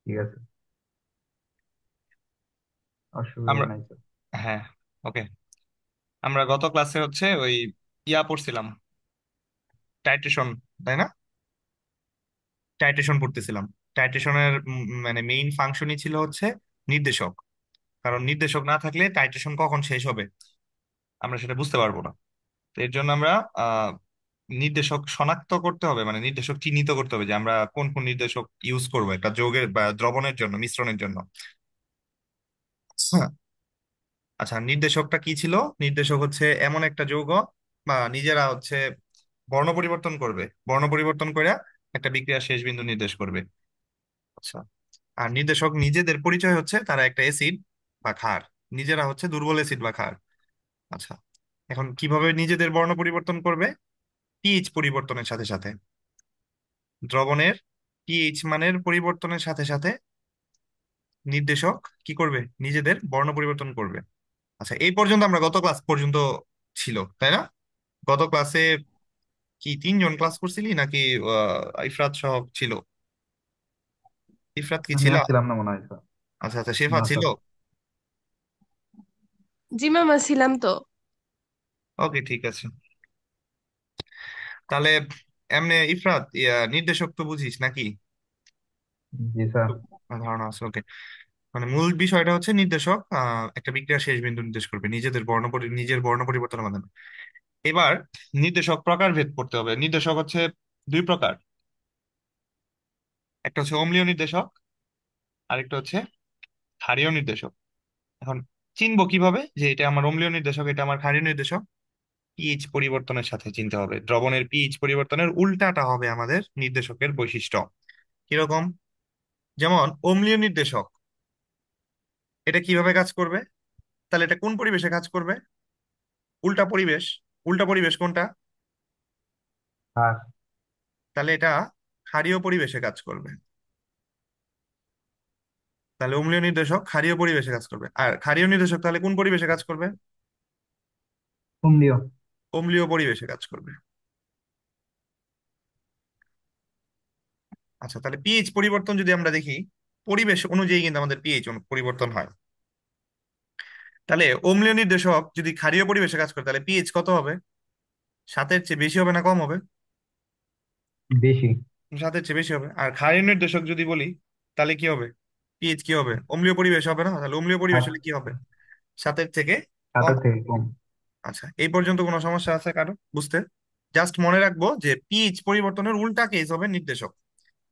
ঠিক আছে, অসুবিধা আমরা নাই তো। হ্যাঁ, ওকে। আমরা গত ক্লাসে হচ্ছে ওই পড়ছিলাম, টাইট্রেশন, তাই না? টাইট্রেশন পড়তেছিলাম। টাইট্রেশনের মানে মেইন ফাংশনই ছিল হচ্ছে নির্দেশক। কারণ নির্দেশক না থাকলে টাইট্রেশন কখন শেষ হবে আমরা সেটা বুঝতে পারবো না। তো এর জন্য আমরা আহ নির্দেশক শনাক্ত করতে হবে, মানে নির্দেশক চিহ্নিত করতে হবে যে আমরা কোন কোন নির্দেশক ইউজ করবো একটা যৌগের বা দ্রবণের জন্য, মিশ্রণের জন্য। হ্যাঁ। আচ্ছা, নির্দেশকটা কি ছিল? নির্দেশক হচ্ছে এমন একটা যৌগ বা নিজেরা হচ্ছে বর্ণ পরিবর্তন করবে, বর্ণ পরিবর্তন করে একটা বিক্রিয়ার শেষ বিন্দু নির্দেশ করবে। আচ্ছা, আর নির্দেশক নিজেদের পরিচয় হচ্ছে তারা একটা অ্যাসিড বা ক্ষার, নিজেরা হচ্ছে দুর্বল অ্যাসিড বা ক্ষার। আচ্ছা, এখন কিভাবে নিজেদের বর্ণ পরিবর্তন করবে? পিএইচ পরিবর্তনের সাথে সাথে, দ্রবণের পিএইচ মানের পরিবর্তনের সাথে সাথে নির্দেশক কি করবে? নিজেদের বর্ণ পরিবর্তন করবে। আচ্ছা, এই পর্যন্ত আমরা গত ক্লাস পর্যন্ত ছিল, তাই না? গত ক্লাসে কি তিনজন ক্লাস করছিলি নাকি ইফরাত সহ ছিল? ইফরাত কি আমি ছিল? আসছিলাম না মনে হয় স্যার। আচ্ছা আচ্ছা, শেফা না ছিল। স্যার। জি মামা, ছিলাম তো। ওকে, ঠিক আছে। তাহলে এমনি ইফরাত, নির্দেশক তো বুঝিস নাকি? জি স্যার। তো ধারণা আছে, ওকে। মানে মূল বিষয়টা হচ্ছে নির্দেশক একটা বিক্রিয়ার শেষ বিন্দু নির্দেশ করবে নিজেদের নিজের বর্ণ পরিবর্তনের মাধ্যমে। এবার নির্দেশক প্রকারভেদ করতে হবে। নির্দেশক হচ্ছে দুই প্রকার, একটা হচ্ছে অম্লীয় নির্দেশক, আরেকটা হচ্ছে ক্ষারীয় নির্দেশক। এখন চিনবো কিভাবে যে এটা আমার অম্লীয় নির্দেশক, এটা আমার ক্ষারীয় নির্দেশক? পিএইচ পরিবর্তনের সাথে চিনতে হবে। দ্রবণের পিএইচ পরিবর্তনের উল্টাটা হবে আমাদের নির্দেশকের বৈশিষ্ট্য। কিরকম? যেমন অম্লীয় নির্দেশক, এটা কিভাবে কাজ করবে? তাহলে এটা কোন পরিবেশে কাজ করবে? উল্টা পরিবেশ। উল্টা পরিবেশ কোনটা? আর তাহলে এটা ক্ষারীয় পরিবেশে কাজ করবে। তাহলে অম্লীয় নির্দেশক ক্ষারীয় পরিবেশে কাজ করবে, আর ক্ষারীয় নির্দেশক তাহলে কোন পরিবেশে কাজ করবে? অম্লীয়। অম্লীয় পরিবেশে কাজ করবে। আচ্ছা, তাহলে পিএইচ পরিবর্তন যদি আমরা দেখি, পরিবেশ অনুযায়ী কিন্তু আমাদের পিএইচ পরিবর্তন হয়। তাহলে অম্লীয় নির্দেশক যদি ক্ষারীয় পরিবেশে কাজ করে তাহলে পিএইচ কত হবে? 7-এর চেয়ে বেশি হবে না কম হবে? বেশি। 7-এর চেয়ে বেশি হবে। আর ক্ষারীয় নির্দেশক যদি বলি তাহলে কি হবে? পিএইচ কি হবে? অম্লীয় পরিবেশ হবে না? তাহলে অম্লীয় পরিবেশ আর হলে কি হবে? 7-এর থেকে কম। 7-এর থেকে কম। আচ্ছা, এই পর্যন্ত কোনো সমস্যা আছে কারো বুঝতে? জাস্ট মনে রাখবো যে পিএইচ পরিবর্তনের উল্টা কেস হবে নির্দেশক।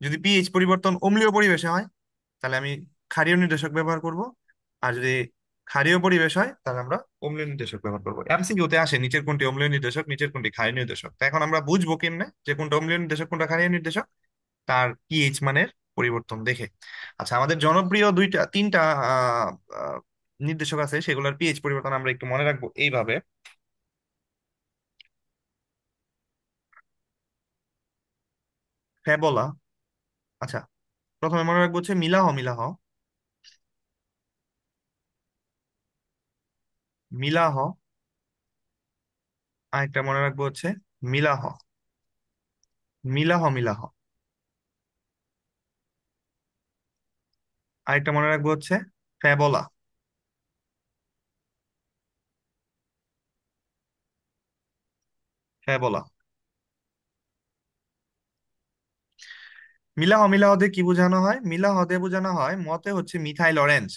যদি পিএইচ পরিবর্তন অম্লীয় পরিবেশে হয় তাহলে আমি ক্ষারীয় নির্দেশক ব্যবহার করব। আর যদি ক্ষারীয় পরিবেশ হয় তাহলে আমরা অম্লীয় নির্দেশক ব্যবহার করবো। এমসিকিউতে আসে নিচের কোনটি অম্লীয় নির্দেশক, নিচের কোনটি ক্ষারীয় নির্দেশক। তো এখন আমরা বুঝবো কেমনে যে কোনটা অম্লীয় নির্দেশক কোনটা ক্ষারীয় নির্দেশক? তার পিএইচ মানের পরিবর্তন দেখে। আচ্ছা, আমাদের জনপ্রিয় দুইটা তিনটা আহ আহ, নির্দেশক আছে, সেগুলোর পিএইচ পরিবর্তন আমরা একটু মনে রাখবো এইভাবে। ফ্যাবলা। আচ্ছা, প্রথমে মনে রাখবো হচ্ছে মিলাহ। মিলাহ, মিলাহ। আরেকটা মনে রাখবো হচ্ছে মিলাহ। মিলাহ মিলাহ। আরেকটা মনে রাখবো হচ্ছে ফ্যাবলা। ফ্যাবলা। মিলাহ মিলাহ দিয়ে কি বোঝানো হয়? মিলাহ দিয়ে বোঝানো হয় মতে হচ্ছে মিথাইল অরেঞ্জ।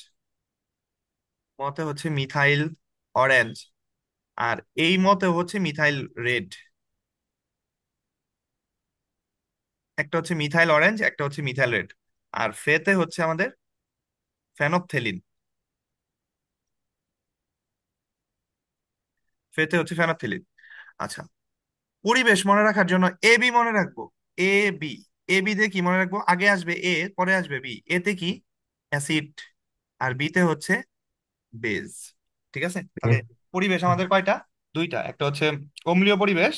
মতে হচ্ছে মিথাইল অরেঞ্জ। আর এই মতে হচ্ছে মিথাইল রেড। একটা হচ্ছে মিথাইল অরেঞ্জ, একটা হচ্ছে মিথাইল রেড। আর ফেতে হচ্ছে আমাদের ফেনপথেলিন। ফেতে হচ্ছে ফেনপথেলিন। আচ্ছা, পরিবেশ মনে রাখার জন্য এ বি মনে রাখবো। A B. এ বি দিয়ে কি মনে রাখবো? আগে আসবে এ, পরে আসবে বি। এতে কি? অ্যাসিড। আর বিতে হচ্ছে বেজ। ঠিক আছে, তাহলে বেশ। পরিবেশ আমাদের কয়টা? দুইটা, একটা হচ্ছে অম্লীয় পরিবেশ,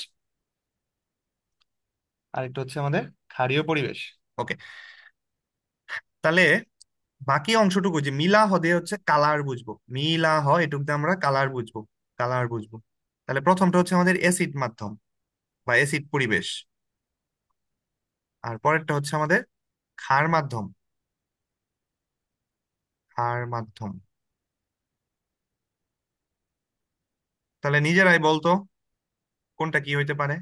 আর একটা হচ্ছে আমাদের ক্ষারীয় পরিবেশ। ওকে, তাহলে বাকি অংশটুকু যে মিলা হদে হচ্ছে কালার বুঝবো। মিলা হ এটুকু দিয়ে আমরা কালার বুঝবো। কালার বুঝবো। তাহলে প্রথমটা হচ্ছে আমাদের অ্যাসিড মাধ্যম বা অ্যাসিড পরিবেশ। আর পরেরটা হচ্ছে আমাদের ক্ষার মাধ্যম। আর মাধ্যম। তাহলে নিজেরাই বলতো কোনটা কি হইতে পারে।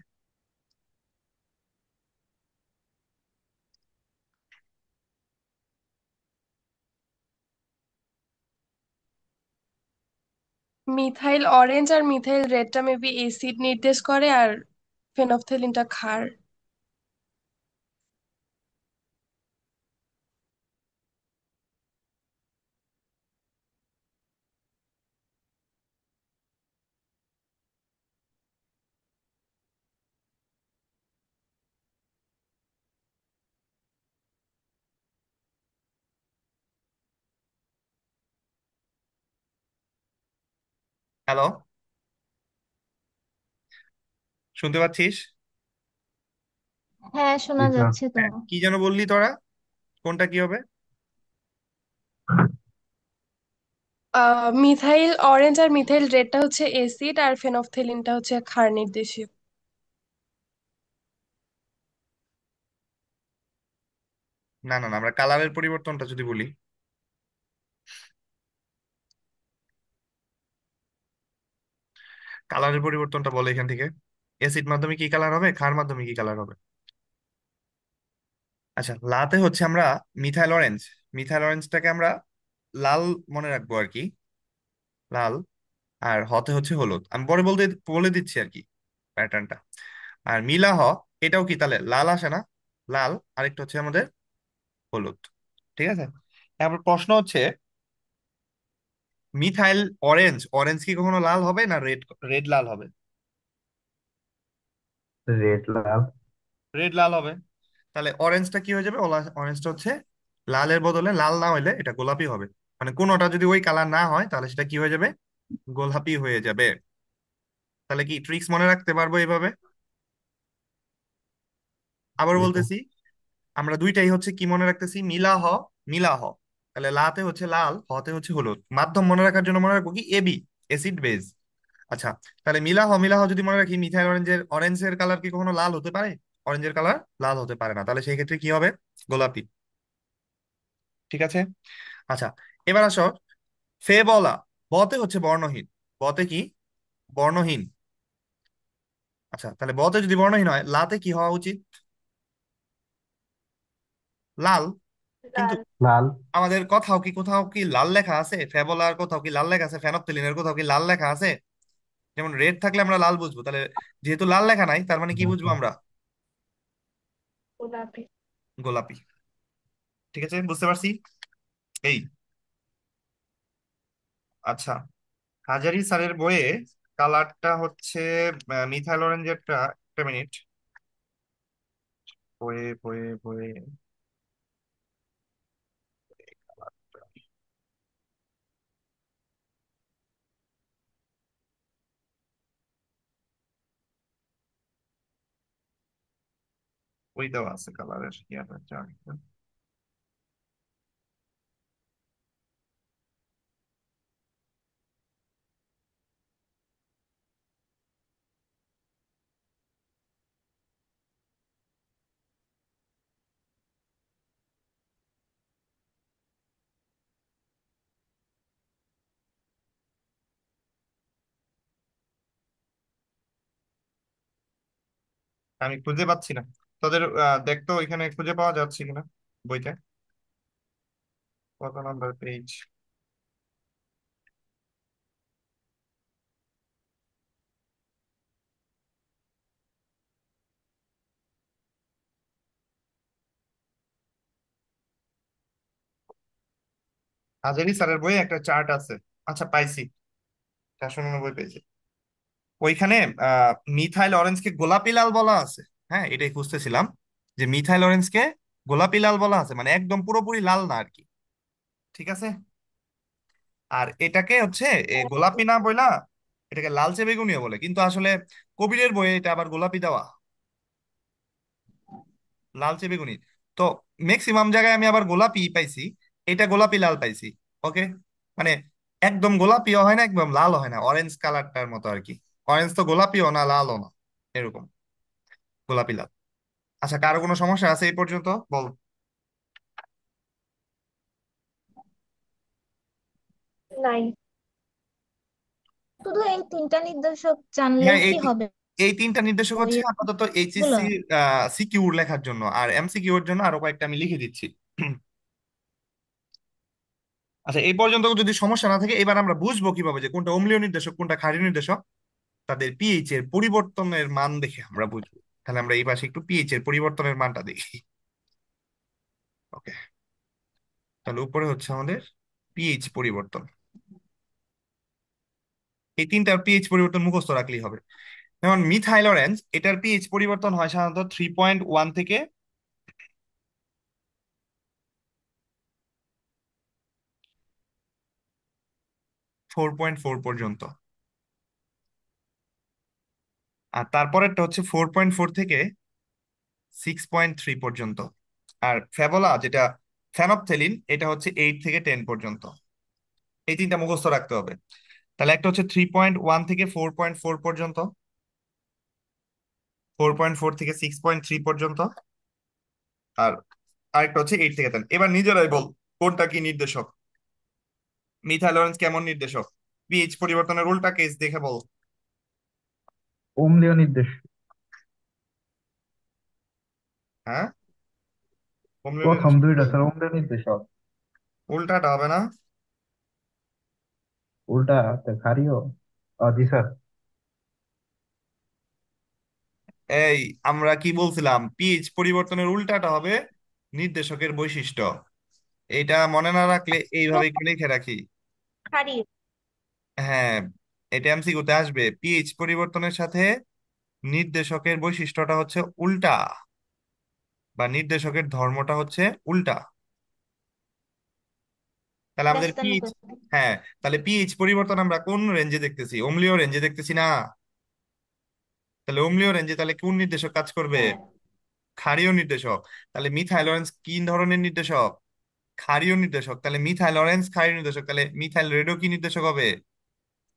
মিথাইল অরেঞ্জ আর মিথাইল রেডটা মেবি এসিড নির্দেশ করে, আর ফেনফথেলিনটা ক্ষার। হ্যালো, শুনতে পাচ্ছিস? হ্যাঁ, জি শোনা স্যার। যাচ্ছে তো। হ্যাঁ, কি যেন বললি তোরা? কোনটা কি হবে? মিথাইল অরেঞ্জ আর মিথাইল রেডটা হচ্ছে এসিড, আর ফেনফথেলিনটা হচ্ছে ক্ষার নির্দেশীয়। না না না, আমরা কালারের পরিবর্তনটা যদি বলি, কালারের পরিবর্তনটা বলে এখান থেকে। অ্যাসিড মাধ্যমে কি কালার হবে, ক্ষার মাধ্যমে কি কালার হবে? আচ্ছা, লাতে হচ্ছে আমরা মিথাইল অরেঞ্জ, মিথাইল অরেঞ্জটাকে আমরা লাল মনে রাখবো আর কি, লাল। আর হতে হচ্ছে হলুদ, আমি পরে বলতে বলে দিচ্ছি আর কি প্যাটার্নটা। আর মিলা হ, এটাও কি তাহলে লাল আসে না? লাল। আরেকটা হচ্ছে আমাদের হলুদ। ঠিক আছে। তারপর প্রশ্ন হচ্ছে, মিথাইল অরেঞ্জ, অরেঞ্জ কি কখনো লাল হবে না রেড, রেড লাল হবে? রেড লাল। রেড লাল হবে। তাহলে অরেঞ্জটা কি হয়ে যাবে? অরেঞ্জটা হচ্ছে লালের বদলে, লাল না হইলে এটা গোলাপি হবে। মানে কোনোটা যদি ওই কালার না হয় তাহলে সেটা কি হয়ে যাবে? গোলাপি হয়ে যাবে। তাহলে কি ট্রিক্স মনে রাখতে পারবো এইভাবে? আবার জি স্যার। বলতেছি, আমরা দুইটাই হচ্ছে কি মনে রাখতেছি, মিলা হ, মিলা হ। তাহলে লাতে হচ্ছে লাল, হতে হচ্ছে হলুদ। মাধ্যম মনে রাখার জন্য মনে রাখবো কি, এবি, অ্যাসিড বেজ। আচ্ছা, তাহলে মিলা হ, মিলা হ যদি মনে রাখি, মিথাইল অরেঞ্জের, অরেঞ্জের কালার কি কখনো লাল হতে পারে? অরেঞ্জের কালার লাল হতে পারে না, তাহলে সেই ক্ষেত্রে কি হবে? গোলাপি। ঠিক আছে। আচ্ছা, এবার আসো, ফে বলা, বতে হচ্ছে বর্ণহীন। বতে কি? বর্ণহীন। আচ্ছা, তাহলে বতে যদি বর্ণহীন হয়, লাতে কি হওয়া উচিত? লাল। কিন্তু লাল। লাল। আমাদের কোথাও কি লাল লেখা আছে? ফেবলার কোথাও কি লাল লেখা আছে? ফেনপ্থেলিনের কোথাও কি লাল লেখা আছে? যেমন রেড থাকলে আমরা লাল বুঝবো, তাহলে যেহেতু লাল লেখা নাই, তার মানে কি না বুঝবো স্যার। আমরা? গোলাপি। গোলাপি। ঠিক আছে, বুঝতে পারছি। এই, আচ্ছা, হাজারি স্যারের বইয়ে কালারটা হচ্ছে মিথাইল অরেঞ্জেরটা, একটা মিনিট, বইয়ে বইয়ে বইয়ে, ওইটাও আছে কালারের ইয়াটা chart টা। আমি খুঁজে পাচ্ছি না তোদের, দেখতো এখানে খুঁজে পাওয়া যাচ্ছে কিনা বইতে, কত নাম্বার পেজ? হাজারি স্যারের বইয়ে একটা চার্ট আছে। আচ্ছা, পাইছি, 499 পেজে। ওইখানে মিথাইল অরেঞ্জকে গোলাপি লাল বলা আছে। হ্যাঁ, এটাই খুঁজতেছিলাম, যে মিথাইল অরেঞ্জকে গোলাপি লাল বলা আছে, মানে একদম পুরোপুরি লাল না আর কি। ঠিক আছে। আর এটাকে হচ্ছে গোলাপি না বইলা এটাকে লালচে বেগুনিও বলে, কিন্তু আসলে কবিরের বইয়ে এটা আবার গোলাপি দেওয়া, লালচে বেগুনি। তো ম্যাক্সিমাম জায়গায় আমি আবার গোলাপি পাইছি, এটা গোলাপি লাল পাইছি। ওকে, মানে একদম গোলাপিও হয় না, একদম লাল হয় না, অরেঞ্জ কালারটার মতো আর কি। অরেঞ্জ তো গোলাপিও না, লালও না, এরকম, গোলাপি লাল। আচ্ছা, কারো কোনো সমস্যা আছে এই পর্যন্ত? বল। নাই, শুধু এই তিনটা নির্দেশক জানলেই হ্যাঁ, কি হবে? এই তিনটা নির্দেশক হচ্ছে বইয়ের আপাতত গুলো। এইচএসসি সিকিউর লেখার জন্য, আর এমসিকিউ এর জন্য আরো কয়েকটা আমি লিখে দিচ্ছি। আচ্ছা, এই পর্যন্ত যদি সমস্যা না থাকে, এবার আমরা বুঝবো কিভাবে যে কোনটা অম্লীয় নির্দেশক কোনটা ক্ষারীয় নির্দেশক। তাদের পিএইচ এর পরিবর্তনের মান দেখে আমরা বুঝবো। তাহলে আমরা এই পাশে একটু পিএইচ এর পরিবর্তনের মানটা দেখি। ওকে, তাহলে উপরে হচ্ছে আমাদের পিএইচ পরিবর্তন। এই তিনটার পিএইচ পরিবর্তন মুখস্থ রাখলেই হবে। যেমন মিথাইল অরেঞ্জ, এটার পিএইচ পরিবর্তন হয় সাধারণত 3.1 থেকে 4.4 পর্যন্ত। আর তারপরেরটা হচ্ছে 4.4 থেকে 6.3 পর্যন্ত। আর ফেবোলা যেটা ফেনপথেলিন, এটা হচ্ছে 8 থেকে 10 পর্যন্ত। এই তিনটা মুখস্থ রাখতে হবে। তাহলে একটা হচ্ছে 3.1 থেকে 4.4 পর্যন্ত, 4.4 থেকে 6.3 পর্যন্ত, আর আরেকটা হচ্ছে 8 থেকে 10। এবার নিজেরাই বল কোনটা কি নির্দেশক। মিথাইল অরেঞ্জ কেমন নির্দেশক? পিএইচ পরিবর্তনের উল্টা কেস দেখে বল। অম্লীয় নির্দেশ। হ্যাঁ, অম্লীয় প্রথম নির্দেশক। দুইটা স্যার অম্লীয় নির্দেশক। উল্টাটা হবে না? উল্টা তো ক্ষারীয়। জি স্যার। এই, আমরা কি বলছিলাম? পিএইচ পরিবর্তনের উল্টাটা হবে নির্দেশকের বৈশিষ্ট্য। এটা মনে না রাখলে এইভাবে একটু লিখে রাখি। হারি। হ্যাঁ, এটা এমসিকিউতে আসবে। পিএইচ পরিবর্তনের সাথে নির্দেশকের বৈশিষ্ট্যটা হচ্ছে উল্টা, বা নির্দেশকের ধর্মটা হচ্ছে উল্টা। তাহলে লেস আমাদের দেন পিএইচ, হ্যাঁ, তাহলে পিএইচ পরিবর্তন আমরা কোন রেঞ্জে দেখতেছি? অম্লীয় রেঞ্জে দেখতেছি না? তাহলে অম্লীয় রেঞ্জে তাহলে কোন নির্দেশক কাজ করবে? হ্যাঁ, ক্ষারীয় নির্দেশক। তাহলে মিথাইল অরেঞ্জ কি ধরনের নির্দেশক? ক্ষারীয় নির্দেশক। তাহলে মিথাইল অরেঞ্জ ক্ষারীয় নির্দেশক, তাহলে মিথাইল রেডও কি নির্দেশক হবে?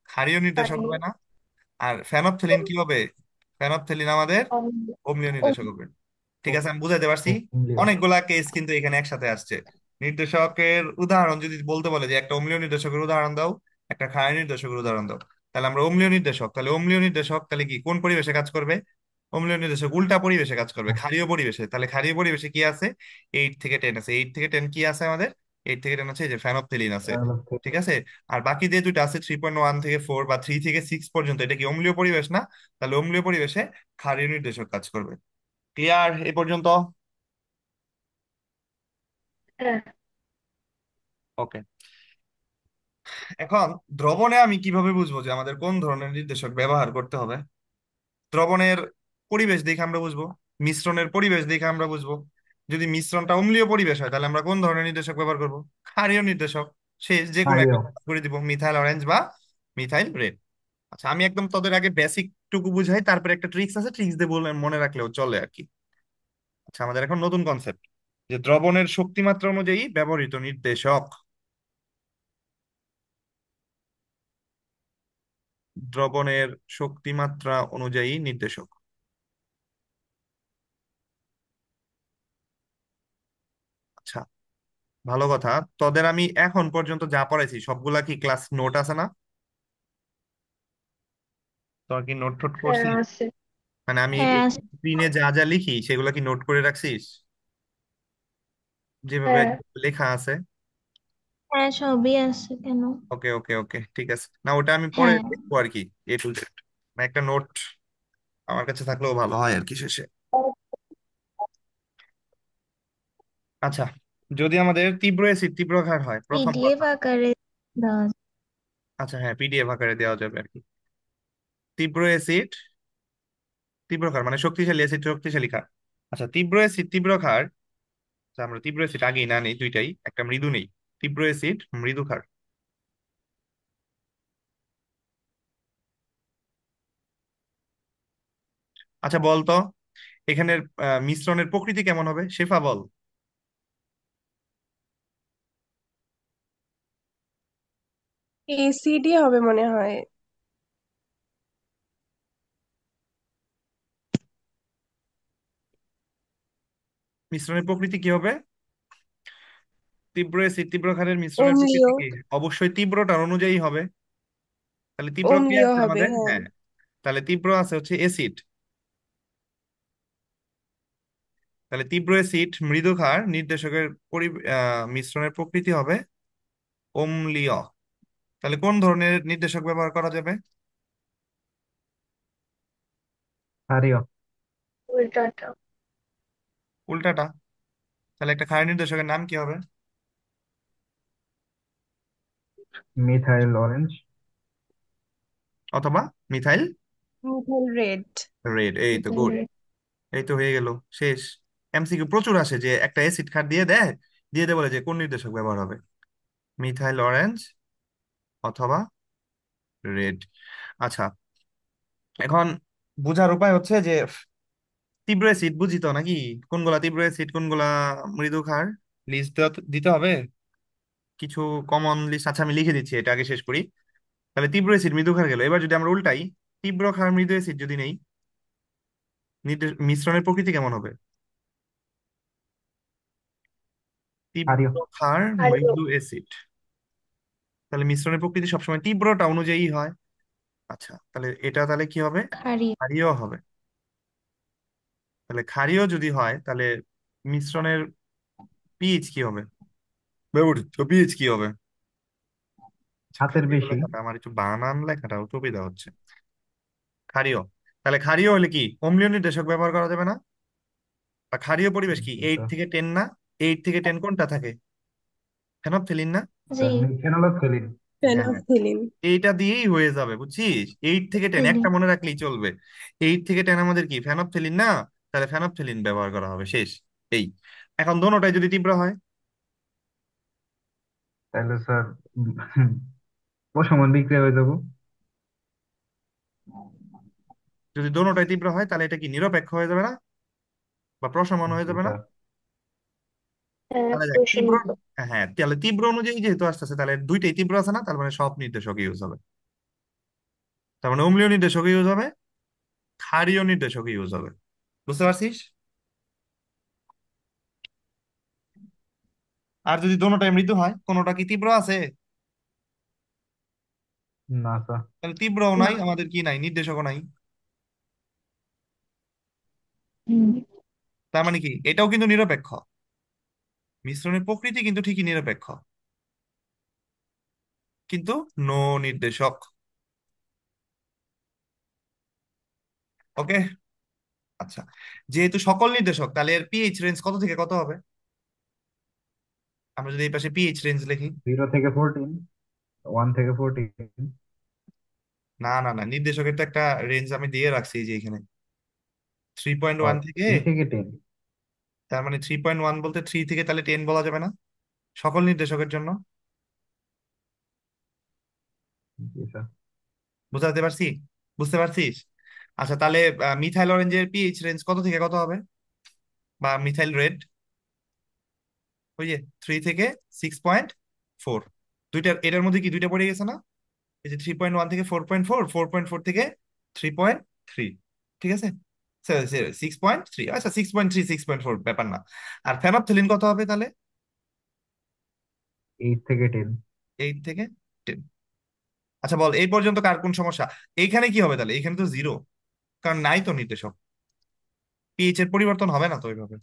ক্ষারীয় নির্দেশক হারি। হবে না? আর ফেনপথেলিন কি হবে? ফেনপথেলিন আমাদের অম্ল। অম্লীয় ও, নির্দেশক হবে। ঠিক আছে, আমি বুঝাইতে পারছি। অম্লীয়। অনেকগুলা কেস কিন্তু এখানে একসাথে আসছে। নির্দেশকের উদাহরণ যদি বলতে বলে যে একটা অম্লীয় নির্দেশকের উদাহরণ দাও, একটা ক্ষারীয় নির্দেশকের উদাহরণ দাও, তাহলে আমরা অম্লীয় নির্দেশক, তাহলে অম্লীয় নির্দেশক তাহলে কি কোন পরিবেশে কাজ করবে? অম্লীয় নির্দেশক উল্টা পরিবেশে কাজ করবে, ক্ষারীয় পরিবেশে। তাহলে ক্ষারীয় পরিবেশে কি আছে? 8 থেকে 10 আছে। 8 থেকে 10 কি আছে আমাদের? 8 থেকে 10 আছে এই যে ফেনপথেলিন আছে। ঠিক আছে। আর বাকি যে দুটো আছে 3.1 থেকে 4 বা 3 থেকে 6 পর্যন্ত, এটা কি অম্লীয় পরিবেশ না? তাহলে অম্লীয় পরিবেশে ক্ষারীয় নির্দেশক কাজ করবে। ক্লিয়ার এ পর্যন্ত? হ্যাঁ। ওকে। এখন দ্রবণে আমি কিভাবে বুঝবো যে আমাদের কোন ধরনের নির্দেশক ব্যবহার করতে হবে? দ্রবণের পরিবেশ দেখে আমরা বুঝবো, মিশ্রণের পরিবেশ দেখে আমরা বুঝবো। যদি মিশ্রণটা অম্লীয় পরিবেশ হয়, তাহলে আমরা কোন ধরনের নির্দেশক ব্যবহার করব? ক্ষারীয় নির্দেশক। সে যে কোনো ক্ষারীয়। একটা করে দিব, মিথাইল অরেঞ্জ বা মিথাইল রেড। আচ্ছা, আমি একদম তোদের আগে বেসিক টুকু বুঝাই, তারপরে একটা ট্রিক্স আছে, ট্রিক্স দিয়ে বলে মনে রাখলেও চলে আর কি। আচ্ছা, আমাদের এখন নতুন কনসেপ্ট, যে দ্রবণের শক্তিমাত্রা অনুযায়ী ব্যবহৃত নির্দেশক। দ্রবণের শক্তিমাত্রা অনুযায়ী নির্দেশক। আচ্ছা, ভালো কথা। তোদের আমি এখন পর্যন্ত যা পড়াইছি সবগুলা কি ক্লাস নোট আছে না? তোর কি নোট টোট হ্যাঁ করছিস? আছে। মানে আমি হ্যাঁ আছে। স্ক্রিনে যা যা লিখি সেগুলো কি নোট করে রাখছিস, যেভাবে হ্যাঁ। লেখা আছে? হ্যাঁ, সবই আছে কেন? ওকে ওকে ওকে, ঠিক আছে। না, ওটা আমি পরে হ্যাঁ। দেখবো আর কি, A to Z। একটা নোট আমার কাছে থাকলেও ভালো হয় আর কি শেষে। আচ্ছা, যদি আমাদের তীব্র অ্যাসিড তীব্র ক্ষার হয় প্রথম পিডিএফ কথা। আকারে দেওয়া যায়। আচ্ছা, হ্যাঁ, পিডিএফ আকারে দেওয়া যাবে আর কি। তীব্র অ্যাসিড তীব্র ক্ষার মানে শক্তিশালী অ্যাসিড শক্তিশালী ক্ষার। আচ্ছা, তীব্র অ্যাসিড তীব্র ক্ষার। আচ্ছা, আমরা তীব্র অ্যাসিড আগেই না নেই, দুইটাই, একটা মৃদু নেই। তীব্র অ্যাসিড মৃদু ক্ষার। আচ্ছা, বল তো এখানের মিশ্রণের প্রকৃতি কেমন হবে, শেফা বল। এসিডই হবে মনে হয়। মিশ্রণের প্রকৃতি কি হবে? তীব্র অ্যাসিড তীব্র ক্ষারের মিশ্রণের প্রকৃতি অম্লীয়। কি? অবশ্যই তীব্রটার অনুযায়ী হবে। তাহলে তীব্র কি অম্লীয় আছে হবে, আমাদের? হ্যাঁ। হ্যাঁ, তাহলে তীব্র আছে হচ্ছে অ্যাসিড। তাহলে তীব্র অ্যাসিড মৃদু ক্ষার নির্দেশকের মিশ্রণের প্রকৃতি হবে অম্লীয়। তাহলে কোন ধরনের নির্দেশক ব্যবহার করা যাবে? ক্ষারীয়। উল্টাটা। উল্টাটা। তাহলে একটা ক্ষার নির্দেশকের নাম কি হবে? Methyl orange. অথবা মিথাইল মিথাইল রেড। রেড। এই তো গুড। এই তো হয়ে গেল। শেষ। এমসিকিউ প্রচুর আসে যে একটা অ্যাসিড ক্ষার দিয়ে দেয়, দিয়ে বলে যে কোন নির্দেশক ব্যবহার হবে, মিথাইল অরেঞ্জ অথবা রেড। আচ্ছা, এখন বোঝার উপায় হচ্ছে যে তীব্র অ্যাসিড বুঝি তো নাকি, কোনগুলা তীব্র অ্যাসিড কোনগুলা মৃদু ক্ষার, লিস্ট দিতে হবে কিছু কমন লিস্ট। আচ্ছা আমি লিখে দিচ্ছি, এটা আগে শেষ করি। তাহলে তীব্র অ্যাসিড মৃদু ক্ষার গেল, এবার যদি আমরা উল্টাই, তীব্র ক্ষার মৃদু অ্যাসিড যদি নেই, মিশ্রণের প্রকৃতি কেমন হবে? তীব্র ক্ষারীয়। ক্ষার ক্ষারীয়। মৃদু অ্যাসিড। তাহলে মিশ্রণের প্রকৃতি সবসময় তীব্রটা অনুযায়ী হয়। আচ্ছা, তাহলে এটা তাহলে কি হবে? ক্ষারীয়। ক্ষারীয় হবে। তাহলে ক্ষারীয় যদি হয় তাহলে মিশ্রণের পিএইচ কি হবে? ব্যবহৃত পিএইচ কি হবে? আচ্ছা, হাতের ক্ষারীয় বেশি। লেখাটা আমার একটু বানান লেখাটা সুবিধা হচ্ছে। ক্ষারীয়। তাহলে ক্ষারীয় হলে কি অম্লীয় নির্দেশক ব্যবহার করা যাবে না? বা ক্ষারীয় পরিবেশ কি জি 8 স্যার। থেকে 10 না? 8 থেকে 10 কোনটা থাকে? ফেনফথেলিন না? জি। স্যার মিথেনলোফথেলিন। হ্যাঁ, ফেনফথেলিন। এইটা দিয়েই হয়ে যাবে বুঝছিস। 8 থেকে 10 ফিলিং। একটা মনে রাখলেই চলবে। 8 থেকে 10 আমাদের কি ফেনফথেলিন না? তাহলে ফেনফথেলিন ব্যবহার করা হবে। শেষ। এই, এখন দোনোটাই যদি তীব্র হয়, তাহলে স্যার অসমান বিক্রিয়া হয়ে যাবো। যদি দোনোটাই তীব্র হয় তাহলে এটা কি নিরপেক্ষ হয়ে যাবে না? বা প্রশমন হয়ে জি যাবে না? স্যার। হ্যাঁ, তাহলে দেখ তীব্র, প্রশমিত। হ্যাঁ তাহলে তীব্র অনুযায়ী যেহেতু আসতেছে তাহলে দুইটাই তীব্র আছে না, তার মানে সব নির্দেশক ইউজ হবে। তার মানে অম্লীয় নির্দেশক ইউজ হবে, ক্ষারীয় নির্দেশক ইউজ হবে। বুঝতে পারছিস? আর যদি দোনোটাই মৃদু হয়, কোনোটা কি তীব্র আছে? না স্যার। তাহলে তীব্রও না। নাই, আমাদের কি নাই, নির্দেশকও নাই। হুম। তার মানে কি এটাও কিন্তু নিরপেক্ষ, মিশ্রণের প্রকৃতি কিন্তু ঠিকই নিরপেক্ষ, কিন্তু নো নির্দেশক। ওকে। আচ্ছা, যেহেতু সকল নির্দেশক তাহলে এর পিএইচ রেঞ্জ কত থেকে কত হবে? আমরা যদি এই পাশে পিএইচ রেঞ্জ লিখি। 0 থেকে 14, 1 থেকে 14। না না না, নির্দেশকের তো একটা রেঞ্জ আমি দিয়ে রাখছি এই যে এখানে, 3.1 আর থেকে। 3 থেকে 10। তার মানে 3.1 বলতে 3 থেকে তাহলে 10 বলা যাবে না সকল নির্দেশকের জন্য? জি স্যার। বুঝাতে পারছি? বুঝতে পারছিস? আচ্ছা তাহলে মিথাইল অরেঞ্জের পিএইচ রেঞ্জ কত থেকে কত হবে? বা মিথাইল রেড, ওই যে 3 থেকে 6.4, দুইটার এটার মধ্যে কি দুইটা পড়ে গেছে না? এই যে 3.1 থেকে 4.4, 4.4 থেকে 3.3। ঠিক আছে, 6.3, আচ্ছা 6.3, 6.4 ব্যাপার না। আর ফেনফথেলিন কত হবে তাহলে? 8 থেকে 10। 8 থেকে 10। আচ্ছা বল এই পর্যন্ত কার কোন সমস্যা? এইখানে কি হবে তাহলে? এইখানে তো জিরো, কারণ নাই তো নির্দেশক, পিএইচ এর পরিবর্তন হবে না তো ওইভাবে।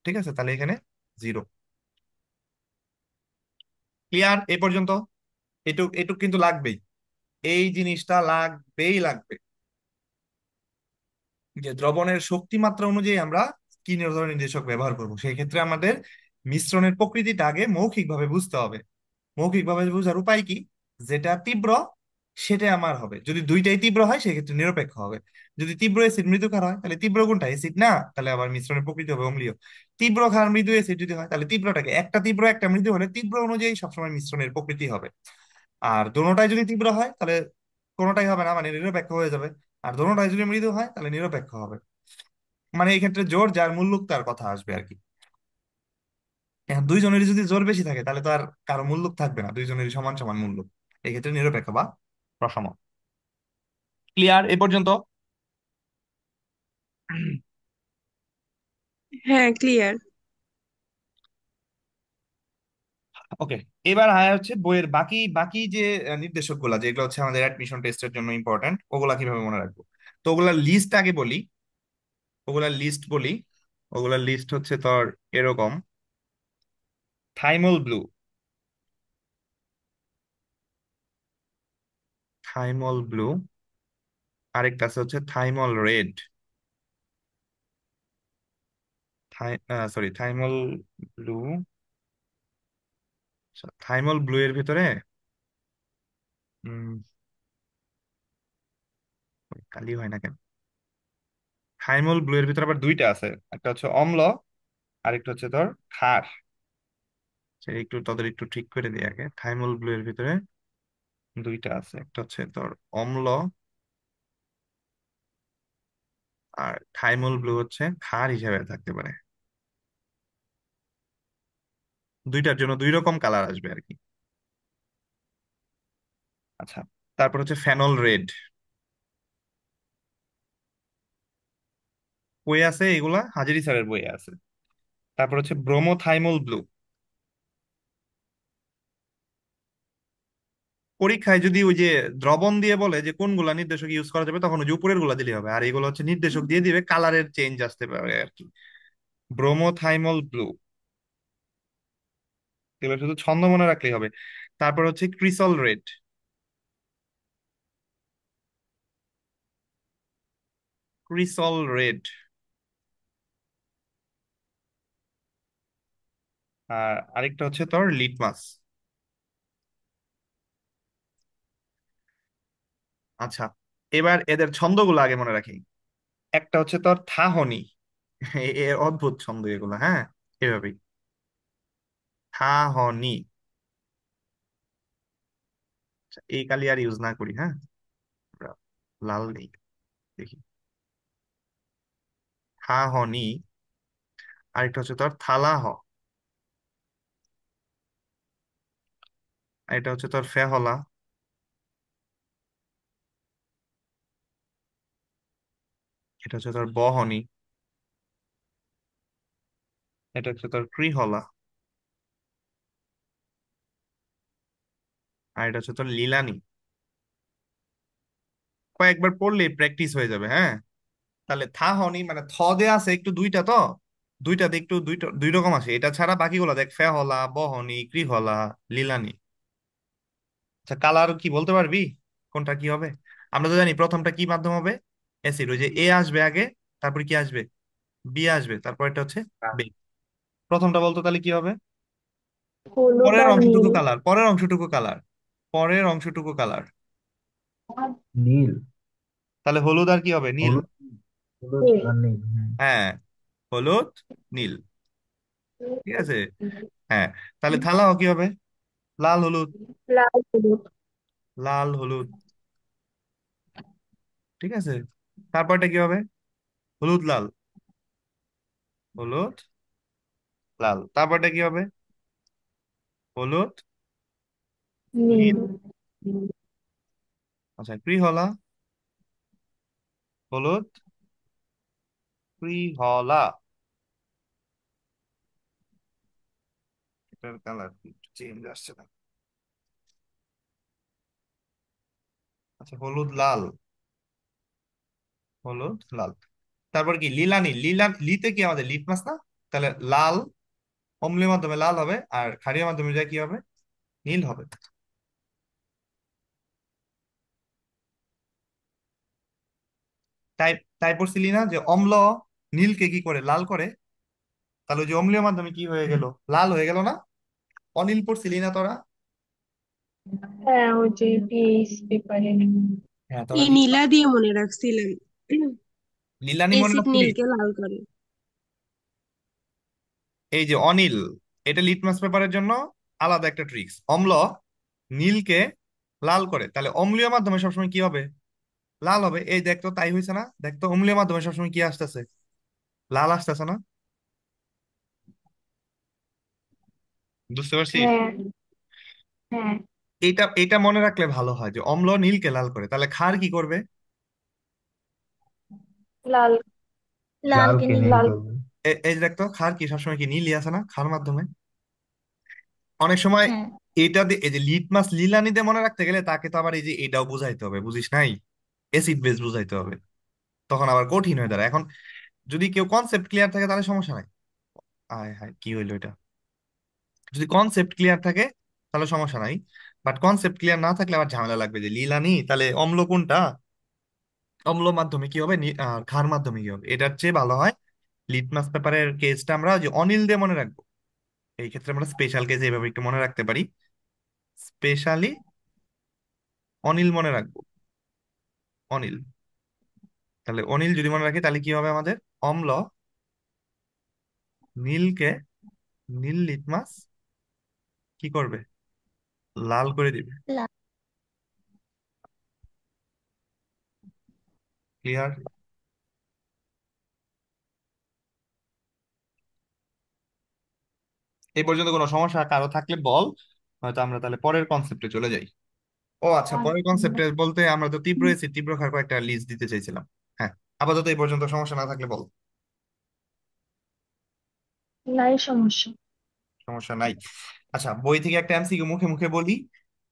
ঠিক আছে, তাহলে এখানে জিরো। ক্লিয়ার এই পর্যন্ত? এটুক এটুক কিন্তু লাগবেই, এই জিনিসটা লাগবেই লাগবে, যে দ্রবণের শক্তি মাত্রা অনুযায়ী আমরা কি ধরনের নির্দেশক ব্যবহার করব। সেই ক্ষেত্রে আমাদের মিশ্রণের প্রকৃতিটা আগে মৌখিকভাবে বুঝতে হবে। মৌখিকভাবে বোঝার উপায় কি? যেটা তীব্র সেটা আমার হবে, যদি দুইটাই তীব্র হয় সেক্ষেত্রে নিরপেক্ষ হবে। যদি তীব্র অ্যাসিড মৃদু ক্ষার হয় তাহলে তীব্র কোনটা অ্যাসিড না, তাহলে আবার মিশ্রণের প্রকৃতি হবে অম্লীয়। তীব্র ক্ষার মৃদু অ্যাসিড যদি হয় তাহলে তীব্রটাকে একটা তীব্র একটা মৃদু হলে তীব্র অনুযায়ী সবসময় মিশ্রণের প্রকৃতি হবে। আর দোনোটাই যদি তীব্র হয় তাহলে কোনোটাই হবে না, মানে নিরপেক্ষ হয়ে যাবে। আর দোনোটাই যদি মৃদু হয় তাহলে নিরপেক্ষ হবে। মানে এই ক্ষেত্রে জোর যার মূল্যক তার কথা আসবে আর কি। এখন দুইজনেরই যদি জোর বেশি থাকে তাহলে তো আর কারো মূল্যক থাকবে না, দুইজনেরই সমান সমান মূল্য। এই ক্ষেত্রে নিরপেক্ষ বা প্রশম। ক্লিয়ার এ পর্যন্ত? হ্যাঁ, ক্লিয়ার। ওকে, এবার আয় হচ্ছে বইয়ের বাকি বাকি যে নির্দেশক গুলা, যেগুলো হচ্ছে আমাদের অ্যাডমিশন টেস্টের জন্য ইম্পর্টেন্ট, ওগুলা কিভাবে মনে রাখবো? তো ওগুলার লিস্ট আগে বলি, ওগুলার লিস্ট বলি। ওগুলার লিস্ট হচ্ছে তোর এরকম: থাইমল ব্লু, থাইমল ব্লু, আরেকটা আছে হচ্ছে thymol red, sorry thymol blue, thymol blue এর ভিতরে উম কালি হয় না কেন, থাইমল ব্লু এর ভিতরে আবার দুইটা আছে, একটা হচ্ছে অম্ল, আরেকটা হচ্ছে তোর ক্ষার। সেটা একটু তোদের একটু ঠিক করে দিই আগে। থাইমল ব্লু এর ভিতরে দুইটা আছে, একটা হচ্ছে তোর অম্ল, আর থাইমল ব্লু হচ্ছে ক্ষার হিসেবে থাকতে পারে। দুইটার জন্য দুই রকম কালার আসবে আর কি। আচ্ছা, তারপর হচ্ছে ফেনল রেড, বই আছে এগুলা, হাজারি স্যারের বই আছে। তারপর হচ্ছে ব্রোমোথাইমল ব্লু। পরীক্ষায় যদি ওই যে দ্রবণ দিয়ে বলে যে কোনগুলা নির্দেশক ইউজ করা যাবে, তখন ওই যে উপরের গুলা দিলেই হবে, আর এগুলো হচ্ছে নির্দেশক দিয়ে দিবে, কালারের চেঞ্জ আসতে পারে আর কি। ব্রোমোথাইমল ব্লু, এগুলো শুধু ছন্দ মনে রাখলেই হবে। তারপর হচ্ছে ক্রিসল রেড, ক্রিসল রেড, আর আরেকটা হচ্ছে তোর লিটমাস। আচ্ছা, এবার এদের ছন্দগুলো আগে মনে রাখি। একটা হচ্ছে তোর থাহনি, এর অদ্ভুত ছন্দ এগুলো, হ্যাঁ, এভাবেই থাহনি। আচ্ছা, এই কালি আর ইউজ না করি, হ্যাঁ, আমরা লাল নেই, দেখি থাহনি। আরেকটা হচ্ছে তোর থালাহ, আর এটা হচ্ছে তোর ফেহলা, এটা হচ্ছে তোর বহনি, এটা হচ্ছে তোর ক্রিহলা, আর এটা হচ্ছে তোর লিলানি। কয়েকবার পড়লে প্র্যাকটিস হয়ে যাবে, হ্যাঁ। তাহলে থা হনি মানে থ দেয়া আছে একটু দুইটা, তো দুইটাতে একটু দুইটা দুই রকম আছে, এটা ছাড়া বাকিগুলো দেখ ফেহলা, বহনি, কৃহলা, লিলানি। আচ্ছা, কালার কি বলতে পারবি কোনটা কি হবে? আমরা তো জানি প্রথমটা কি মাধ্যম হবে, অ্যাসিড, ওই যে এ আসবে আগে, তারপর কি আসবে, বি আসবে, তারপর এটা হচ্ছে বে। প্রথমটা বলতো তাহলে কি হবে? হলুদ পরের আর অংশটুকু নীল। কালার, পরের অংশটুকু কালার, পরের অংশটুকু কালার। নীল। তাহলে হলুদ আর কি হবে, নীল। হলুদ। হলুদ নীল। আর নীল, হ্যাঁ। হ্যাঁ, হলুদ, নীল, ঠিক আছে। হ্যাঁ, তাহলে থালাও কি হবে, লাল হলুদ, লাল হলুদ। লাল হলুদ, ঠিক আছে। তারপরটা কি হবে, হলুদ লাল, হলুদ লাল, তারপরটা কি হবে, হলুদ নীল। নীল। আচ্ছা, কৃহলা, হলুদ, কৃহলা, এটার কালার চেঞ্জ আসছে না। আচ্ছা, হলুদ লাল, হলুদ লাল। তারপর কি লীলানি, লিতে কি আমাদের লিটমাস না? তাহলে লাল, অম্লীয় মাধ্যমে লাল হবে, আর ক্ষারীয় মাধ্যমে যা কি হবে, নীল হবে। তাই তাই পড়ছিলি না যে অম্ল নীলকে কি করে, লাল করে? তাহলে ওই যে অম্লীয় মাধ্যমে কি হয়ে গেল, লাল হয়ে গেল না? অনিল পড়ছিলি না তোরা? হ্যাঁ, ওই যে পিএইচ পেপারে। হ্যাঁ, তোরা এই কি নীলা দিয়ে মনে রাখছিলাম, লীলানি মনে এসিড রাখছিলি? নীলকে লাল করে। এই যে অনিল, এটা লিটমাস পেপারের জন্য আলাদা একটা ট্রিক্স। অম্ল নীলকে লাল করে, তাহলে অম্লীয় মাধ্যমে সবসময় কি হবে, লাল হবে। এই দেখতো, তাই হয়েছে না? দেখতো অম্লীয় মাধ্যমে সবসময় কি আসতেছে, লাল আসতেছে না? বুঝতে পারছিস? হ্যাঁ। হ্যাঁ। এটা এটা মনে রাখলে ভালো হয় যে অম্ল নীলকে লাল করে, তাহলে ক্ষার কি করবে? লাল। লালকে নীল লাল। করবে। এই যে দেখতো ক্ষার কি সবসময় কি নীলই আছে না, ক্ষার মাধ্যমে। অনেক সময় হ্যাঁ। এটা দিয়ে এই যে লিটমাস লিলানি দিয়ে মনে রাখতে গেলে তাকে তো আবার এই যে এটাও বুঝাইতে হবে, বুঝিস নাই? অ্যাসিড বেস বুঝাইতে হবে, তখন আবার কঠিন হয়ে দাঁড়ায়। এখন যদি কেউ কনসেপ্ট ক্লিয়ার থাকে তাহলে সমস্যা নাই। আয় হায় কি হইলো এটা! যদি কনসেপ্ট ক্লিয়ার থাকে তাহলে সমস্যা নাই, বাট কনসেপ্ট ক্লিয়ার না থাকলে আবার ঝামেলা লাগবে যে লিলানি তাহলে অম্ল কোনটা, অম্ল মাধ্যমে কি হবে, ক্ষার মাধ্যমে কি হবে। এটার চেয়ে ভালো হয় লিটমাস পেপারের কেসটা আমরা যে অনিল দিয়ে মনে রাখবো। এই ক্ষেত্রে আমরা স্পেশাল কেস এইভাবে একটু মনে রাখতে পারি, স্পেশালি অনিল মনে রাখবো, অনিল। তাহলে অনিল যদি মনে রাখি তাহলে কি হবে আমাদের, অম্ল নীলকে, নীল লিটমাস কি করবে, লাল করে দিবে। লা- ক্লিয়ার? এই পর্যন্ত কোনো সমস্যা কারো থাকলে বল, হয়তো আমরা তাহলে পরের কনসেপ্টে চলে যাই। ও আচ্ছা, পরের কনসেপ্টে বলতে আমরা তো তীব্র এসিড তীব্র ক্ষার কয়েকটা লিস্ট দিতে চাইছিলাম। হ্যাঁ, আপাতত এই পর্যন্ত সমস্যা না থাকলে বল। নাই সমস্যা। সমস্যা নাই। আচ্ছা, বই থেকে একটা এমসিকিউ মুখে মুখে বলি,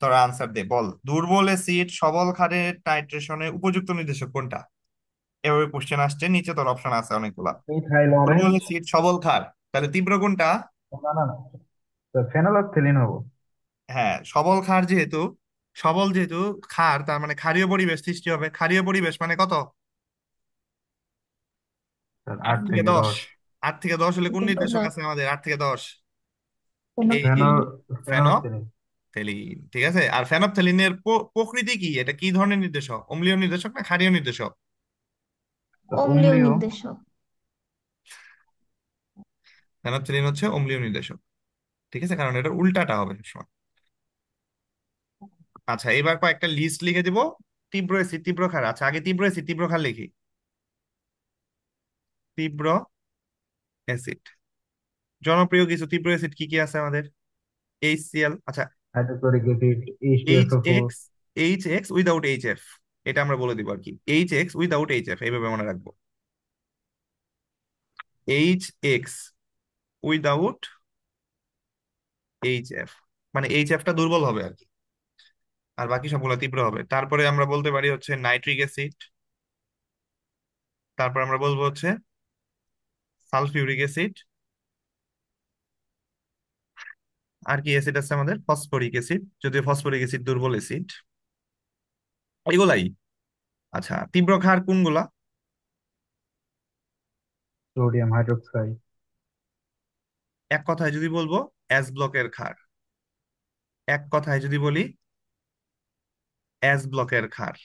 তোরা আনসার দে। বল, দুর্বল এসিড সবল ক্ষারের টাইট্রেশনের উপযুক্ত নির্দেশক কোনটা? এভাবে কোশ্চেন আসছে, নিচে তোর অপশন আছে অনেকগুলা। মিথাইল দুর্বল অরেঞ্জ। এসিড সবল ক্ষার, তাহলে তীব্র কোনটা? না না না, ফেনোলেফথেলিন হবো। হ্যাঁ, সবল ক্ষার যেহেতু, সবল যেহেতু ক্ষার, তার মানে ক্ষারীয় পরিবেশ সৃষ্টি হবে। ক্ষারীয় পরিবেশ মানে কত? স্যার, আট আট থেকে থেকে দশ 10। 8 থেকে 10 হলে কোন থেকে নির্দেশক 10। আছে আমাদের? 8 থেকে 10 কোনো এই যে ফেনো ফেনথেলিন। ফেনোলেফথেলিন। ঠিক আছে। আর ফেনথেলিনের প্রকৃতি কি, এটা কি ধরনের নির্দেশক? অম্লীয় নির্দেশক না ক্ষারীয় নির্দেশক? স্যার, অম্লীয় অম্লীয়। নির্দেশক। ফেনথেলিন হচ্ছে অম্লীয় নির্দেশক, ঠিক আছে, কারণ এটার উল্টাটা হবে সবসময়। আচ্ছা, এবার কয়েকটা লিস্ট লিখে দিব। তীব্র অ্যাসিড তীব্র ক্ষার, আচ্ছা আগে তীব্র অ্যাসিড তীব্র ক্ষার লিখি। তীব্র অ্যাসিড, জনপ্রিয় কিছু তীব্র অ্যাসিড কি কি আছে আমাদের? HCl, আচ্ছা, hydrochloric acid, H H2SO4। X H x without HF, এটা আমরা বলে দিব আর কি। HX উইদাউট HF এইভাবে মনে রাখবো। HX উইদাউট HF, মানে HF টা দুর্বল হবে আর কি, আর বাকি সবগুলো তীব্র হবে। তারপরে আমরা বলতে পারি হচ্ছে নাইট্রিক অ্যাসিড, তারপর আমরা বলবো হচ্ছে সালফিউরিক অ্যাসিড, আর কি অ্যাসিড আছে আমাদের, ফসফরিক অ্যাসিড, যদিও ফসফরিক অ্যাসিড দুর্বল অ্যাসিড, এগুলাই। আচ্ছা, তীব্র ক্ষার কোনগুলা? Sodium hydroxide. এক কথায় যদি বলবো, অ্যাস ব্লকের ক্ষার। এক কথায় যদি বলি, অ্যাস ব্লকের ক্ষার।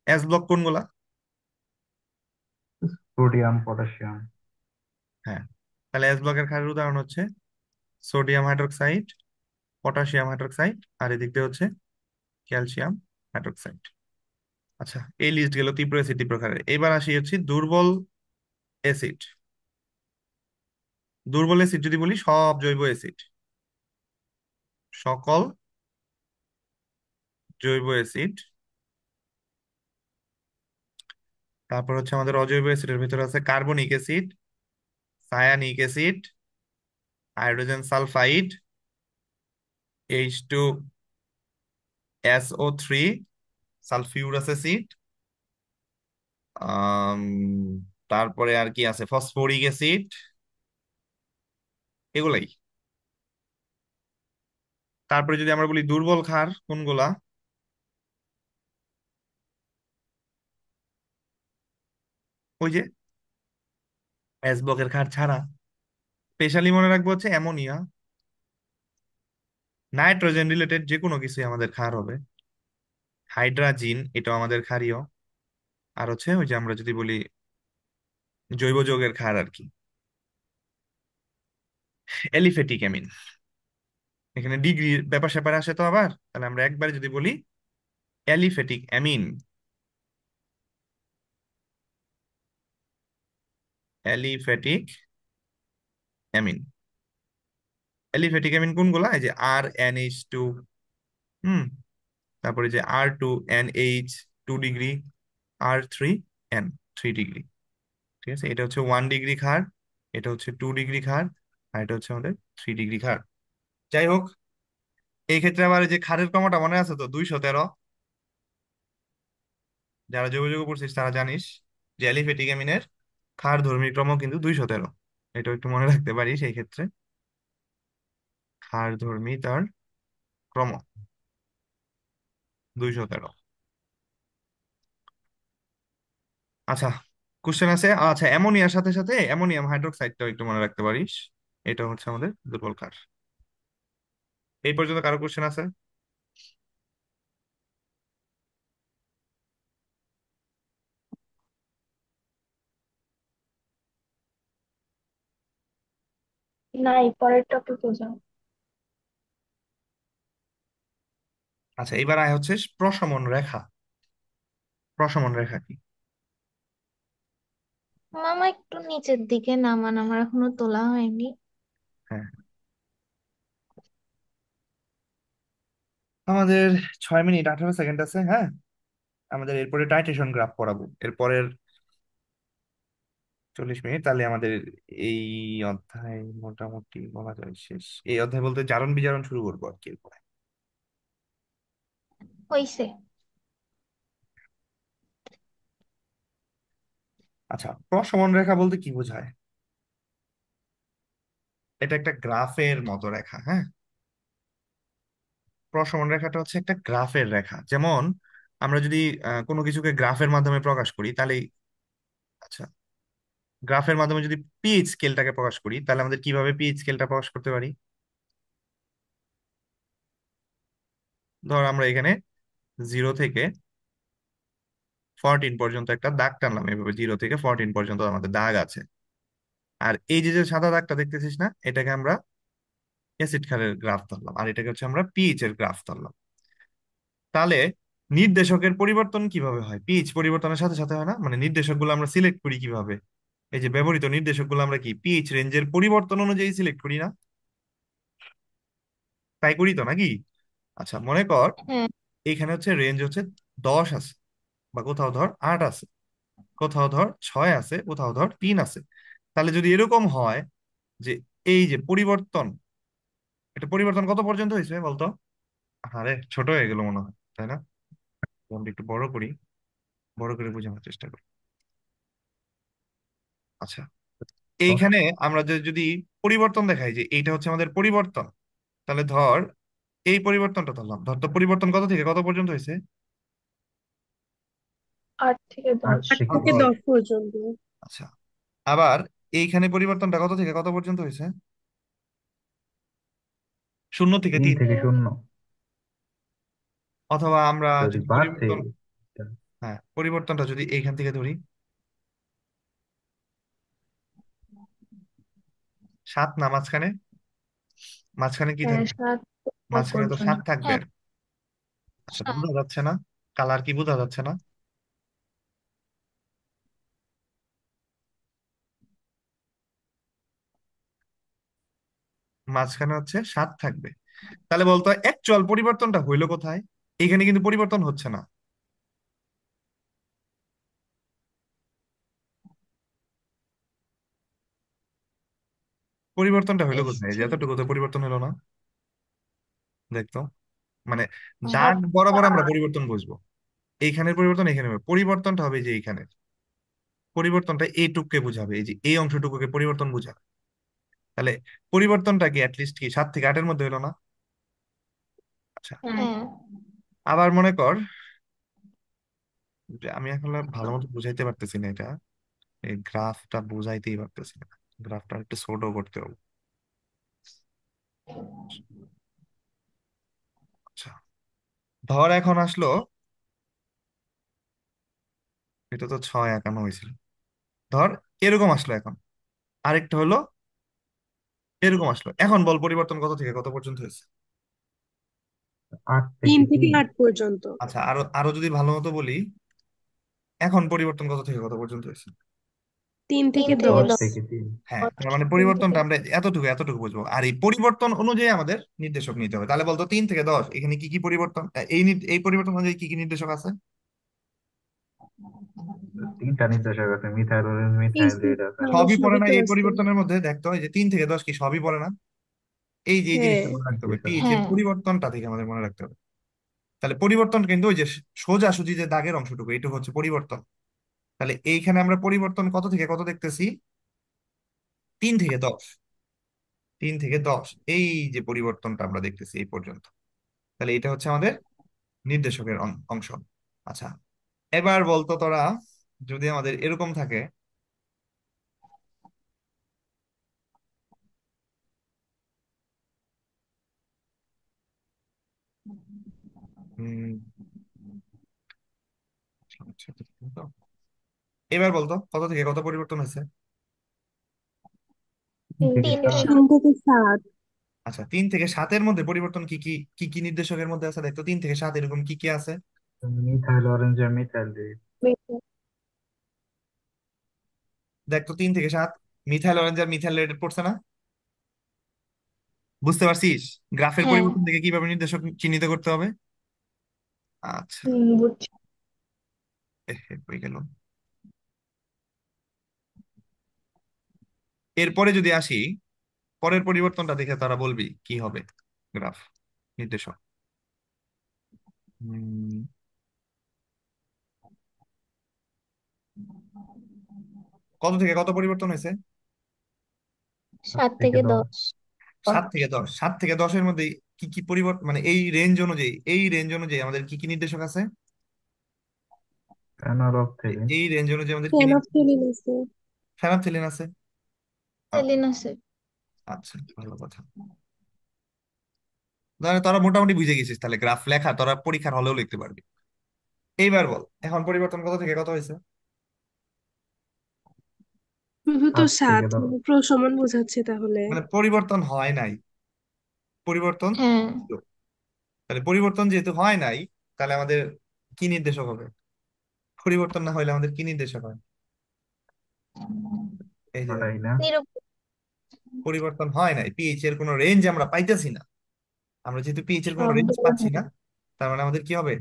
অ্যাস ব্লক কোনগুলা? Sodium, potassium. হ্যাঁ, তাহলে অ্যাস ব্লকের ক্ষারের উদাহরণ হচ্ছে সোডিয়াম হাইড্রোক্সাইড, পটাশিয়াম হাইড্রোক্সাইড, আর এদিক দিয়ে হচ্ছে ক্যালসিয়াম হাইড্রোক্সাইড। আচ্ছা, এই লিস্ট গেল তীব্র অ্যাসিড তীব্র ক্ষারের। এবার আসি হচ্ছে দুর্বল অ্যাসিড। দুর্বল অ্যাসিড যদি বলি, সব জৈব অ্যাসিড, সকল জৈব অ্যাসিড। তারপর হচ্ছে আমাদের অজৈব অ্যাসিডের ভিতরে আছে carbonic acid, cyanic acid, hydrogen sulphide, H2SO3, sulphurous acid, আম, তারপরে আর কি আছে, ফসফরিক অ্যাসিড, এগুলাই। তারপরে যদি আমরা বলি দুর্বল ক্ষার কোনগুলা, ওই যে এস ব্লকের ক্ষার ছাড়া স্পেশালি মনে রাখবো হচ্ছে অ্যামোনিয়া, নাইট্রোজেন রিলেটেড যে কোনো কিছুই আমাদের ক্ষার হবে। হাইড্রাজিন, এটাও আমাদের ক্ষারীয়। আর হচ্ছে ওই যে আমরা যদি বলি জৈব যৌগের ক্ষার আর কি, এলিফেটিক অ্যামিন। এখানে ডিগ্রি ব্যাপার স্যাপার আসে তো আবার, তাহলে আমরা একবারে যদি বলি aliphatic amine, aliphatic amine. Aliphatic amine কোনগুলা? এই যে RNH2, হুম, তারপরে যে R2NH 2 ডিগ্রি, R3N 3 ডিগ্রি, ঠিক আছে। এটা হচ্ছে 1 ডিগ্রি ক্ষার, এটা হচ্ছে 2 ডিগ্রি ক্ষার, আর এটা হচ্ছে আমাদের 3 ডিগ্রি ক্ষার। যাই হোক, এই ক্ষেত্রে আবার এই যে ক্ষারের ক্রমটা মনে আছে তো 213। যারা যোগাযোগ করছিস তারা জানিস যে অ্যালিফেটিক অ্যামিনের ক্ষার ধর্মী ক্রম কিন্তু 213। এটা একটু মনে রাখতে পারি সেই ক্ষেত্রে। ক্ষার ধর্মী তার ক্রম 213। আচ্ছা, কোশ্চেন আছে। আচ্ছা, অ্যামোনিয়ার সাথে সাথে অ্যামোনিয়াম হাইড্রোক্সাইডটাও একটু মনে রাখতে পারিস। এটা হচ্ছে আমাদের দুর্বল ক্ষার। এই পর্যন্ত কারো কোশ্চেন আছে? নাই, পরের টপিকে যাও। আচ্ছা, এবার আয় হচ্ছে প্রশমন রেখা। প্রশমন রেখা কি? মামা একটু নিচের দিকে নামান, আমার এখনো তোলা হয়নি। হ্যাঁ, আমাদের 6 মিনিট 18 সেকেন্ড আছে। হ্যাঁ, আমাদের এরপরে টাইট্রেশন গ্রাফ পড়াবো এরপরের 40 মিনিট। তাহলে আমাদের এই অধ্যায় মোটামুটি বলা যায় শেষ। এই অধ্যায় বলতে জারণ বিজারণ শুরু করবো আর কি এরপরে। হইছে। আচ্ছা, প্রশমন রেখা বলতে কি বোঝায়? এটা একটা গ্রাফের মতো রেখা। হ্যাঁ, প্রশমন রেখাটা হচ্ছে একটা গ্রাফের রেখা। যেমন আমরা যদি কোনো কিছুকে গ্রাফের মাধ্যমে প্রকাশ করি তাহলে, আচ্ছা, গ্রাফের মাধ্যমে যদি পিএইচ স্কেলটাকে প্রকাশ করি তাহলে আমাদের কিভাবে পিএইচ স্কেলটা প্রকাশ করতে পারি? ধর আমরা এখানে 0 থেকে 14 পর্যন্ত একটা দাগ টানলাম। এভাবে 0 থেকে 14 পর্যন্ত আমাদের দাগ আছে। আর এই যে যে সাদা দাগটা দেখতেছিস না, এটাকে আমরা অ্যাসিড ক্ষারের গ্রাফ ধরলাম, আর এটাকে হচ্ছে আমরা পিএইচ এর গ্রাফ ধরলাম। তাহলে নির্দেশকের পরিবর্তন কিভাবে হয়? পিএইচ পরিবর্তনের সাথে সাথে হয় না? মানে নির্দেশকগুলো আমরা সিলেক্ট করি কিভাবে? এই যে ব্যবহৃত নির্দেশকগুলো আমরা কি পিএইচ রেঞ্জের পরিবর্তন অনুযায়ী সিলেক্ট করি না? তাই করি তো নাকি? আচ্ছা, মনে কর হ্যাঁ। এইখানে হচ্ছে রেঞ্জ হচ্ছে 10 আছে, বা কোথাও ধর 8 আছে, কোথাও ধর 6 আছে, কোথাও ধর 3 আছে। তাহলে যদি এরকম হয় যে এই যে পরিবর্তন, এটা পরিবর্তন কত পর্যন্ত হয়েছে বলতো? আরে ছোট হয়ে গেল মনে হয়, তাই না? ফোনটা একটু বড় করি, বড় করে বোঝানোর চেষ্টা করি। আচ্ছা, 10। এইখানে আমরা যদি পরিবর্তন দেখাই যে এইটা হচ্ছে আমাদের পরিবর্তন, তাহলে ধর এই পরিবর্তনটা ধরলাম। ধর তো পরিবর্তন কত থেকে কত পর্যন্ত হয়েছে? 8 থেকে 10। 8 থেকে থেকে 10। 10 পর্যন্ত। আচ্ছা, আবার এইখানে পরিবর্তনটা কত থেকে কত পর্যন্ত হয়েছে? 0 থেকে 3 3। থেকে 0। অথবা আমরা যদি যদি বাড়ছে, পরিবর্তন, হ্যাঁ, পরিবর্তনটা যদি এইখান থেকে ধরি 7, না মাঝখানে? মাঝখানে কি হ্যাঁ, থাকবে? 7 মাঝখানে তো পর্যন্ত। 7 থাকবে। হ্যাঁ। আচ্ছা, বোঝা যাচ্ছে না? কালার কি বোঝা যাচ্ছে না? মাঝখানে হচ্ছে 7 থাকবে। তাহলে বলতো অ্যাকচুয়াল পরিবর্তনটা হইলো কোথায়? এখানে কিন্তু পরিবর্তন হচ্ছে না। পরিবর্তনটা হইলো কোথায়? এই যে এতটুকু তো পরিবর্তন হলো না, দেখতো। মানে দাগ 7 বরাবর আমরা পরিবর্তন বুঝবো। এইখানের পরিবর্তন এখানে হবে। পরিবর্তনটা হবে এই যে এইখানে পরিবর্তনটা এইটুকুকে বুঝাবে, এই যে এই অংশটুকুকে পরিবর্তন বুঝাবে। তাহলে পরিবর্তনটা কি অ্যাটলিস্ট কি 7 থেকে 8-এর মধ্যে হলো না? আচ্ছা, হ্যাঁ। হ্যাঁ। আবার মনে কর যে আমি এখন আর ভালো মতো বুঝাইতে পারতেছি না এটা, এই গ্রাফটা বুঝাইতেই পারতেছি না। গ্রাফটা একটু ছোট করতে হবে। আচ্ছা, ধর এখন আসলো, এটা তো 6 আঁকানো হয়েছিল। ধর এরকম আসলো এখন, আরেকটা হলো এরকম আসলো। এখন বল পরিবর্তন কত থেকে কত পর্যন্ত হয়েছে? 8 3 থেকে থেকে 3। 8 পর্যন্ত। আচ্ছা, আরো আরো যদি ভালো মতো বলি, এখন পরিবর্তন কত থেকে কত পর্যন্ত হয়েছে? 3 তিন থেকে থেকে 10 10। 10। থেকে 3। হ্যাঁ, তার মানে 3 থেকে পরিবর্তনটা আমরা এতটুকু এতটুকু বুঝবো, আর এই পরিবর্তন অনুযায়ী আমাদের নির্দেশক নিতে হবে। তাহলে বলতো 3 থেকে 10 এখানে কি কি পরিবর্তন, এই পরিবর্তন অনুযায়ী কি কি নির্দেশক আছে? 3টা নির্দেশক আছে, methyl orange, methyl acid red আছে। তাহলে সবই পড়ে সবই না তো এই আছে। পরিবর্তনের মধ্যে? দেখতো এই যে 3 থেকে 10 কি সবই পড়ে না? এই হ্যাঁ, জিনিসটা মনে রাখতে হবে, দিয়েছে। পিএইচ এর হ্যাঁ পরিবর্তনটা থেকে আমাদের মনে রাখতে হবে। তাহলে পরিবর্তন কিন্তু ওই যে সোজাসুজি যে দাগের অংশটুকু এইটুকু হচ্ছে পরিবর্তন। তাহলে এইখানে আমরা পরিবর্তন কত থেকে কত দেখতেছি? 3 থেকে 10, 3 থেকে 10, এই যে পরিবর্তনটা আমরা দেখতেছি এই পর্যন্ত। তাহলে এটা হচ্ছে আমাদের নির্দেশকের অংশ। আচ্ছা, এবার বলতো তোরা, যদি আমাদের এরকম থাকে, এবার বলতো কত থেকে কত পরিবর্তন হয়েছে? 3 থেকে তিন থেকে 7। 3 থেকে 7। আচ্ছা, 3 থেকে 7-এর মধ্যে পরিবর্তন কি কি কি কি নির্দেশকের মধ্যে আছে দেখতো? 3 থেকে 7 এরকম কি কি আছে? মিথাইল অরেঞ্জ আর মিথাইল রেড। দেখতো 3 থেকে 7 মিথাইল অরেঞ্জ আর মিথাইল রেড পড়ছে না? বুঝতে পারছিস গ্রাফের হ্যাঁ পরিবর্তন থেকে কিভাবে নির্দেশক চিহ্নিত করতে হবে? আচ্ছা, বুঝছি। হয়ে গেল। এরপরে যদি আসি, পরের পরিবর্তনটা দেখে তারা বলবি কি হবে গ্রাফ নির্দেশক। উম, কত থেকে কত পরিবর্তন হয়েছে? 7 7 থেকে থেকে 10। 10 7 থেকে 10, 7 থেকে 10-এর মধ্যে কি কি পরিবর্তন, মানে এই রেঞ্জ অনুযায়ী আমাদের কি কি নির্দেশক আছে? ফেনোরফথেলিন। এই রেঞ্জ অনুযায়ী আমাদের কি ফেনফথেলিন আছে। ফেনাফথেলিন আছে। আচ্ছা, সেলিন আছে। আচ্ছা, ভালো কথা। তাহলে তোরা মোটামুটি বুঝে গেছিস, তাহলে গ্রাফ লেখা তোরা পরীক্ষার হলেও লিখতে পারবি। এইবার বল, এখন পরিবর্তন কত থেকে কত হয়েছে? শুধু তো 7 থেকে 7 10। প্রশমন বোঝাচ্ছে তাহলে। মানে পরিবর্তন হয় নাই, পরিবর্তন হ্যাঁ ছিল। তাহলে পরিবর্তন যেহেতু হয় নাই, তাহলে আমাদের কি নির্দেশক হবে? পরিবর্তন না হলে আমাদের কি নির্দেশক হয়? এই যে দেখো, ওটাই না। নিরপেক্ষ। পরিবর্তন হয় নাই, পিএইচ এর কোনো রেঞ্জ আমরা পাইতেছি না। আমরা যেহেতু পিএইচ এর কোনো রেঞ্জ সবগুলো পাচ্ছি না, তার মানে আমাদের কি হবে?